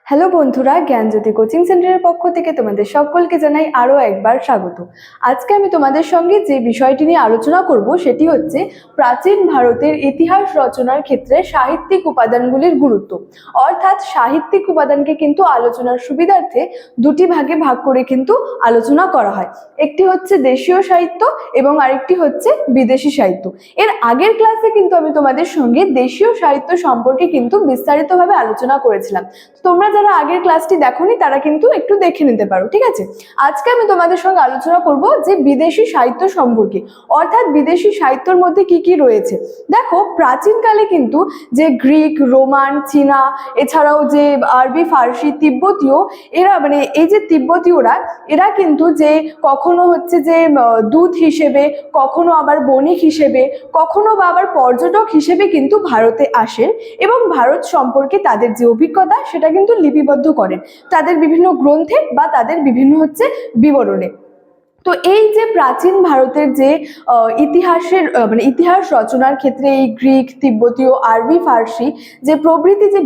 Hello বন্ধুরা, জ্ঞানজ্যোতি coaching সেন্টারের পক্ষ থেকে তোমাদের সকলকে জানাই আরও একবার স্বাগত। আজকে আমি তোমাদের সঙ্গে যে বিষয়টি নিয়ে আলোচনা করব সেটি হচ্ছে প্রাচীন ভারতের ইতিহাস রচনার ক্ষেত্রে সাহিত্যিক উপাদানগুলির গুরুত্ব। অর্থাৎ সাহিত্যিক উপাদানকে কিন্তু আলোচনার সুবিধার্থে দুটি ভাগে ভাগ করে কিন্তু আলোচনা করা হয়। একটি হচ্ছে দেশীয় সাহিত্য এবং আরেকটি হচ্ছে বিদেশি সাহিত্য। এর আগের ক্লাসে কিন্তু আমি তোমাদের সঙ্গে দেশীয় সাহিত্য সম্পর্কে কিন্তু বিস্তারিতভাবে আলোচনা করেছিলাম। তোমরা যারা আগের ক্লাসটি দেখোনি তারা কিন্তু একটু দেখে নিতে পারো, ঠিক আছে। আজকে আমি তোমাদের সঙ্গে আলোচনা করব যে বিদেশি সাহিত্য সম্পর্কে, অর্থাৎ বিদেশি সাহিত্যের মধ্যে কি কি রয়েছে। দেখো, প্রাচীনকালে কিন্তু যে গ্রিক, রোমান, চীনা, এছাড়াও যে আরবি, ফার্সি, তিব্বতীয়, এরা মানে এই যে তিব্বতীয়রা, এরা কিন্তু যে কখনো হচ্ছে যে দূত হিসেবে, কখনো আবার বণিক হিসেবে, কখনো বা আবার পর্যটক হিসেবে কিন্তু ভারতে আসেন এবং ভারত সম্পর্কে তাদের যে অভিজ্ঞতা সেটা কিন্তু লিপিবদ্ধ করেন তাদের বিভিন্ন গ্রন্থে বা তাদের বিভিন্ন হচ্ছে বিবরণে। তো এই যে প্রাচীন ভারতের যে ইতিহাসের মানে ইতিহাস রচনার ক্ষেত্রে এই গ্রিক, তিব্বতীয়, আরবি, ফার্সি যে প্রভৃতি যে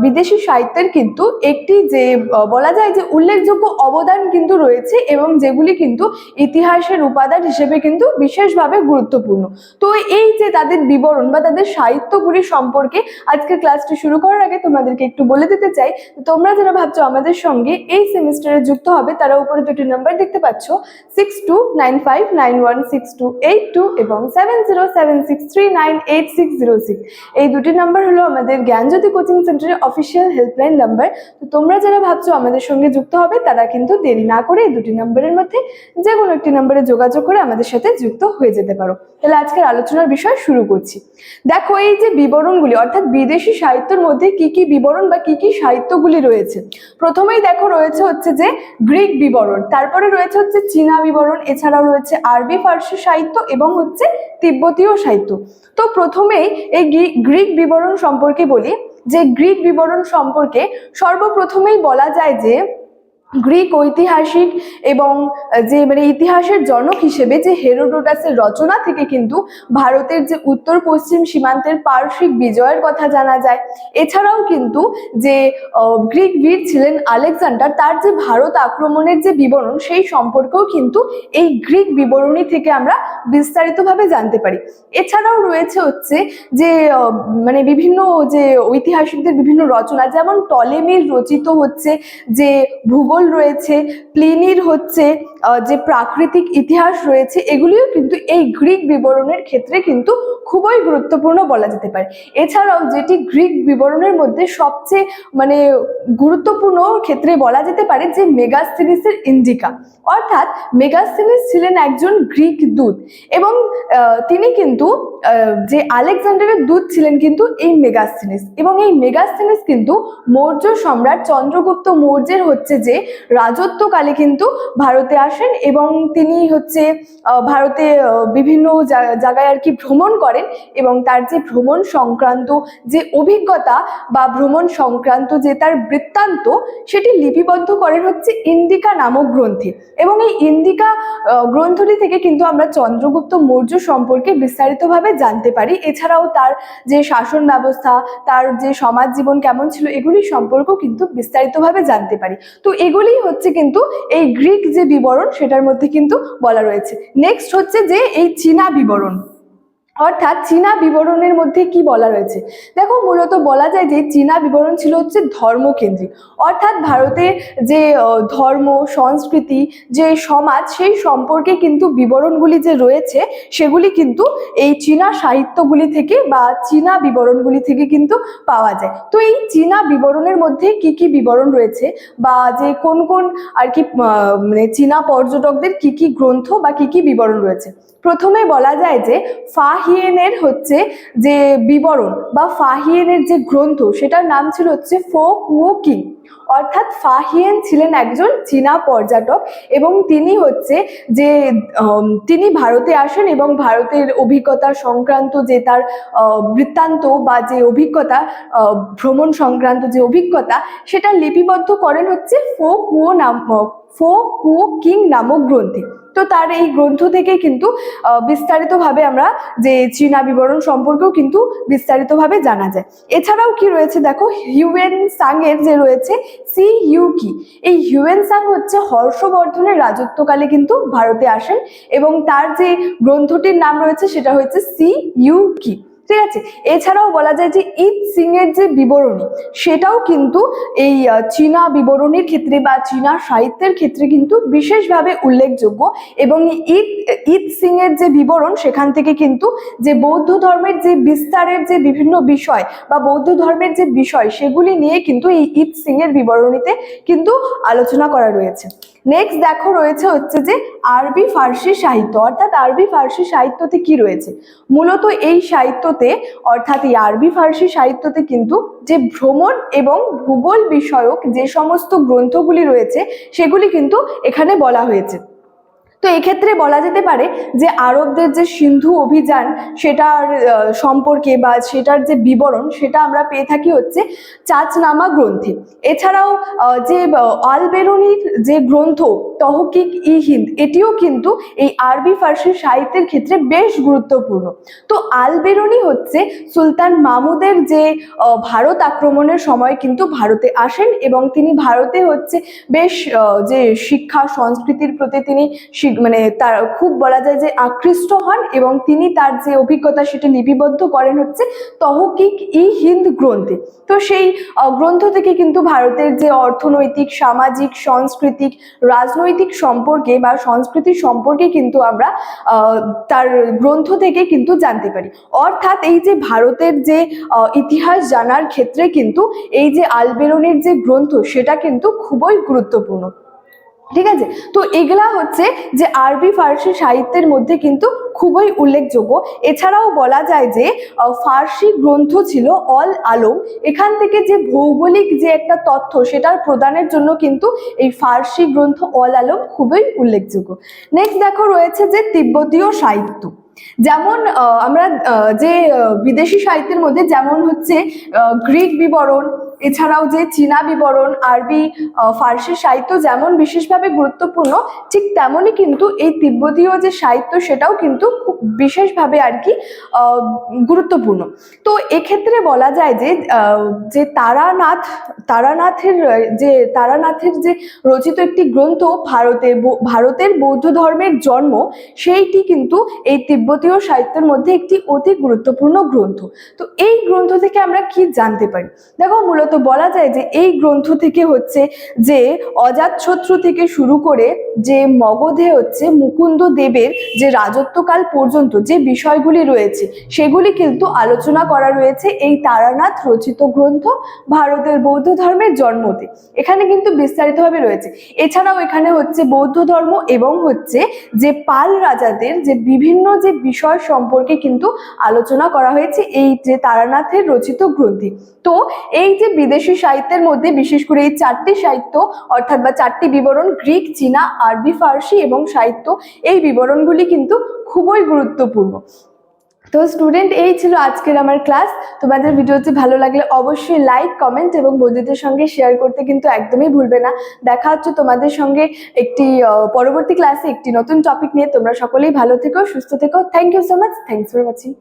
বিদেশি সাহিত্যের কিন্তু একটি যে বলা যায় যে উল্লেখযোগ্য অবদান কিন্তু রয়েছে এবং যেগুলি কিন্তু ইতিহাসের উপাদান হিসেবে কিন্তু বিশেষভাবে গুরুত্বপূর্ণ। তো এই যে তাদের বিবরণ বা তাদের সাহিত্যগুলি সম্পর্কে আজকের ক্লাসটি শুরু করার আগে তোমাদেরকে একটু বলে দিতে চাই, তোমরা যারা ভাবছো আমাদের সঙ্গে এই সেমিস্টারে যুক্ত হবে তারা উপরে দুটি নাম্বার দেখতে পাচ্ছ, 6295916282 এবং 7076398606। এই দুটি নাম্বার হলো আমাদের জ্ঞানজ্যোতি কোচিং সেন্টারের অফিসিয়াল হেল্পলাইন নাম্বার। তো তোমরা যারা ভাবছো আমাদের সঙ্গে যুক্ত হবে তারা কিন্তু দেরি না করে এই দুটি নাম্বারের মধ্যে যে কোনো একটি নাম্বারে যোগাযোগ করে আমাদের সাথে যুক্ত হয়ে যেতে পারো। তাহলে আজকের আলোচনার বিষয় শুরু করছি। দেখো, এই যে বিবরণগুলি অর্থাৎ বিদেশি সাহিত্যের মধ্যে কি কি বিবরণ বা কি কি সাহিত্যগুলি রয়েছে। প্রথমেই দেখো রয়েছে হচ্ছে যে গ্রিক বিবরণ, তারপরে রয়েছে হচ্ছে চীনা বিবরণ, এছাড়াও রয়েছে আরবি, ফার্সি সাহিত্য এবং হচ্ছে তিব্বতীয় সাহিত্য। তো প্রথমেই এই গ্রিক বিবরণ সম্পর্কে বলি। যে গ্রিক বিবরণ সম্পর্কে সর্বপ্রথমেই বলা যায় যে গ্রিক ঐতিহাসিক এবং যে মানে ইতিহাসের জনক হিসেবে যে হেরোডোটাসের রচনা থেকে কিন্তু ভারতের যে উত্তর পশ্চিম সীমান্তের পারসিক বিজয়ের কথা জানা যায়। এছাড়াও কিন্তু যে গ্রিক বীর ছিলেন আলেকজান্ডার, তার যে ভারত আক্রমণের যে বিবরণ সেই সম্পর্কেও কিন্তু এই গ্রিক বিবরণী থেকে আমরা বিস্তারিতভাবে জানতে পারি। এছাড়াও রয়েছে হচ্ছে যে মানে বিভিন্ন যে ঐতিহাসিকদের বিভিন্ন রচনা, যেমন টলেমির রচিত হচ্ছে যে ভূগোল রয়েছে, প্লিনির হচ্ছে যে প্রাকৃতিক ইতিহাস রয়েছে, এগুলিও কিন্তু এই গ্রিক বিবরণের ক্ষেত্রে কিন্তু খুবই গুরুত্বপূর্ণ বলা যেতে পারে। এছাড়াও যেটি গ্রিক বিবরণের মধ্যে সবচেয়ে মানে গুরুত্বপূর্ণ ক্ষেত্রে বলা যেতে পারে যে মেগাস্থিনিসের ইন্ডিকা, অর্থাৎ মেগাস্থিনিস ছিলেন একজন গ্রিক দূত এবং তিনি কিন্তু যে আলেকজান্ডারের দূত ছিলেন কিন্তু এই মেগাস্থিনিস, এবং এই মেগাস্থিনিস কিন্তু মৌর্য সম্রাট চন্দ্রগুপ্ত মৌর্যের হচ্ছে যে রাজত্বকালে কিন্তু ভারতে আসেন এবং তিনি হচ্ছে ভারতে বিভিন্ন জায়গায় আর কি ভ্রমণ করেন এবং তার যে ভ্রমণ সংক্রান্ত যে অভিজ্ঞতা বা ভ্রমণ সংক্রান্ত যে তার বৃত্তান্ত সেটি লিপিবদ্ধ করেন হচ্ছে ইন্ডিকা নামক গ্রন্থে। এবং এই ইন্ডিকা গ্রন্থটি থেকে কিন্তু আমরা চন্দ্রগুপ্ত মৌর্য সম্পর্কে বিস্তারিতভাবে জানতে পারি। এছাড়াও তার যে শাসন ব্যবস্থা, তার যে সমাজ জীবন কেমন ছিল, এগুলি সম্পর্কেও কিন্তু বিস্তারিতভাবে জানতে পারি। তো এগুলি হচ্ছে কিন্তু এই গ্রিক যে বিবরণ সেটার মধ্যে কিন্তু বলা রয়েছে। নেক্সট হচ্ছে যে এই চীনা বিবরণ, অর্থাৎ চীনা বিবরণের মধ্যে কি বলা রয়েছে। দেখো, মূলত বলা যায় যে চীনা বিবরণ ছিল হচ্ছে ধর্মকেন্দ্রিক, অর্থাৎ ভারতের যে ধর্ম, সংস্কৃতি, যে সমাজ, সেই সম্পর্কে কিন্তু বিবরণগুলি যে রয়েছে সেগুলি কিন্তু এই চীনা সাহিত্যগুলি থেকে বা চীনা বিবরণগুলি থেকে কিন্তু পাওয়া যায়। তো এই চীনা বিবরণের মধ্যে কি কি বিবরণ রয়েছে বা যে কোন কোন আর কি মানে চীনা পর্যটকদের কি কি গ্রন্থ বা কি কি বিবরণ রয়েছে। প্রথমে বলা যায় যে ফাহিয়েনের হচ্ছে যে বিবরণ বা ফাহিয়েনের যে গ্রন্থ সেটার নাম ছিল হচ্ছে ফো কুও কিং, অর্থাৎ ফাহিয়েন ছিলেন একজন চীনা পর্যটক এবং তিনি হচ্ছে যে তিনি ভারতে আসেন এবং ভারতের অভিজ্ঞতা সংক্রান্ত যে তার বৃত্তান্ত বা যে অভিজ্ঞতা, ভ্রমণ সংক্রান্ত যে অভিজ্ঞতা সেটা লিপিবদ্ধ করেন হচ্ছে ফো কু কিং নামক গ্রন্থে। তো তার এই গ্রন্থ থেকে কিন্তু বিস্তারিতভাবে আমরা যে চীনা বিবরণ সম্পর্কেও কিন্তু বিস্তারিতভাবে জানা যায়। এছাড়াও কি রয়েছে দেখো, হিউয়েন সাং এর যে রয়েছে সি ইউ কি, এই হিউয়েন সাং হচ্ছে হর্ষবর্ধনের রাজত্বকালে কিন্তু ভারতে আসেন এবং তার যে গ্রন্থটির নাম রয়েছে সেটা হচ্ছে সি ইউ কি। ঠিক আছে, এছাড়াও বলা যায় যে ইত সিং এর যে বিবরণী সেটাও কিন্তু এই চীনা বিবরণীর ক্ষেত্রে বা চীনা সাহিত্যের ক্ষেত্রে কিন্তু বিশেষভাবে উল্লেখযোগ্য এবং ইত সিং এর যে বিবরণ সেখান থেকে কিন্তু যে বৌদ্ধ ধর্মের যে বিস্তারের যে বিভিন্ন বিষয় বা বৌদ্ধ ধর্মের যে বিষয় সেগুলি নিয়ে কিন্তু এই ইত সিং এর বিবরণীতে কিন্তু আলোচনা করা রয়েছে। নেক্সট দেখো রয়েছে হচ্ছে যে আরবি ফার্সি সাহিত্য, অর্থাৎ আরবি ফার্সি সাহিত্যতে কি রয়েছে, মূলত এই সাহিত্যতে অর্থাৎ এই আরবি ফার্সি সাহিত্যতে কিন্তু যে ভ্রমণ এবং ভূগোল বিষয়ক যে সমস্ত গ্রন্থগুলি রয়েছে সেগুলি কিন্তু এখানে বলা হয়েছে। তো এক্ষেত্রে বলা যেতে পারে যে আরবদের যে সিন্ধু অভিযান সেটার সম্পর্কে বা সেটার যে বিবরণ সেটা আমরা পেয়ে থাকি হচ্ছে চাচনামা গ্রন্থে। এছাড়াও যে আল বেরুনির যে গ্রন্থ তহকিক ই হিন্দ, এটিও কিন্তু এই আরবি ফার্সি সাহিত্যের ক্ষেত্রে বেশ গুরুত্বপূর্ণ। তো আল বেরুনি হচ্ছে সুলতান মাহমুদের যে ভারত আক্রমণের সময় কিন্তু ভারতে আসেন এবং তিনি ভারতে হচ্ছে বেশ যে শিক্ষা সংস্কৃতির প্রতি তিনি মানে তার খুব বলা যায় যে আকৃষ্ট হন এবং তিনি তার যে অভিজ্ঞতা সেটা লিপিবদ্ধ করেন হচ্ছে তহকিক ই হিন্দ গ্রন্থে। তো সেই গ্রন্থ থেকে কিন্তু ভারতের যে অর্থনৈতিক, সামাজিক, সাংস্কৃতিক, রাজনৈতিক সম্পর্কে বা সংস্কৃতি সম্পর্কে কিন্তু আমরা তার গ্রন্থ থেকে কিন্তু জানতে পারি। অর্থাৎ এই যে ভারতের যে ইতিহাস জানার ক্ষেত্রে কিন্তু এই যে আল বেরুনির যে গ্রন্থ সেটা কিন্তু খুবই গুরুত্বপূর্ণ। ঠিক আছে, তো এগুলা হচ্ছে যে আরবি ফার্সি সাহিত্যের মধ্যে কিন্তু খুবই উল্লেখযোগ্য। এছাড়াও বলা যায় যে ফার্সি গ্রন্থ ছিল অল আলম, এখান থেকে যে ভৌগোলিক যে একটা তথ্য সেটার প্রদানের জন্য কিন্তু এই ফার্সি গ্রন্থ অল আলম খুবই উল্লেখযোগ্য। নেক্সট দেখো রয়েছে যে তিব্বতীয় সাহিত্য, যেমন আমরা যে বিদেশি সাহিত্যের মধ্যে যেমন হচ্ছে গ্রিক বিবরণ, এছাড়াও যে চীনা বিবরণ, আরবি ফার্সি সাহিত্য যেমন বিশেষভাবে গুরুত্বপূর্ণ, ঠিক তেমনই কিন্তু এই তিব্বতীয় যে সাহিত্য সেটাও কিন্তু খুব বিশেষভাবে আর কি গুরুত্বপূর্ণ। তো এক্ষেত্রে বলা যায় যে যে তারানাথের যে রচিত একটি গ্রন্থ ভারতের বৌদ্ধ ধর্মের জন্ম, সেইটি কিন্তু এই তিব্বতীয় সাহিত্যের মধ্যে একটি অতি গুরুত্বপূর্ণ গ্রন্থ। তো এই গ্রন্থ থেকে আমরা কি জানতে পারি, দেখো মূলত বলা যায় যে এই গ্রন্থ থেকে হচ্ছে যে অজাতশত্রু থেকে শুরু করে যে মগধে হচ্ছে মুকুন্দ দেবের যে রাজত্বকাল পর্যন্ত যে বিষয়গুলি রয়েছে সেগুলি কিন্তু আলোচনা করা রয়েছে এই তারানাথ রচিত গ্রন্থ ভারতের বৌদ্ধ ধর্মের জন্মতে, এখানে কিন্তু বিস্তারিতভাবে রয়েছে। এছাড়াও এখানে হচ্ছে বৌদ্ধ ধর্ম এবং হচ্ছে যে পাল রাজাদের যে বিভিন্ন যে বিষয় সম্পর্কে কিন্তু আলোচনা করা হয়েছে এই যে তারানাথের রচিত গ্রন্থে। তো এই যে বিদেশি সাহিত্যের মধ্যে বিশেষ করে এই চারটি সাহিত্য অর্থাৎ বা চারটি বিবরণ গ্রিক, চীনা, আরবি ফার্সি এবং সাহিত্য, এই বিবরণগুলি কিন্তু খুবই গুরুত্বপূর্ণ। তো স্টুডেন্ট, এই ছিল আজকের আমার ক্লাস। তোমাদের ভিডিওটি ভালো লাগলে অবশ্যই লাইক, কমেন্ট এবং বন্ধুদের সঙ্গে শেয়ার করতে কিন্তু একদমই ভুলবে না। দেখা হচ্ছে তোমাদের সঙ্গে একটি পরবর্তী ক্লাসে একটি নতুন টপিক নিয়ে। তোমরা সকলেই ভালো থেকো, সুস্থ থেকো। Thank you so much. Thanks for watching.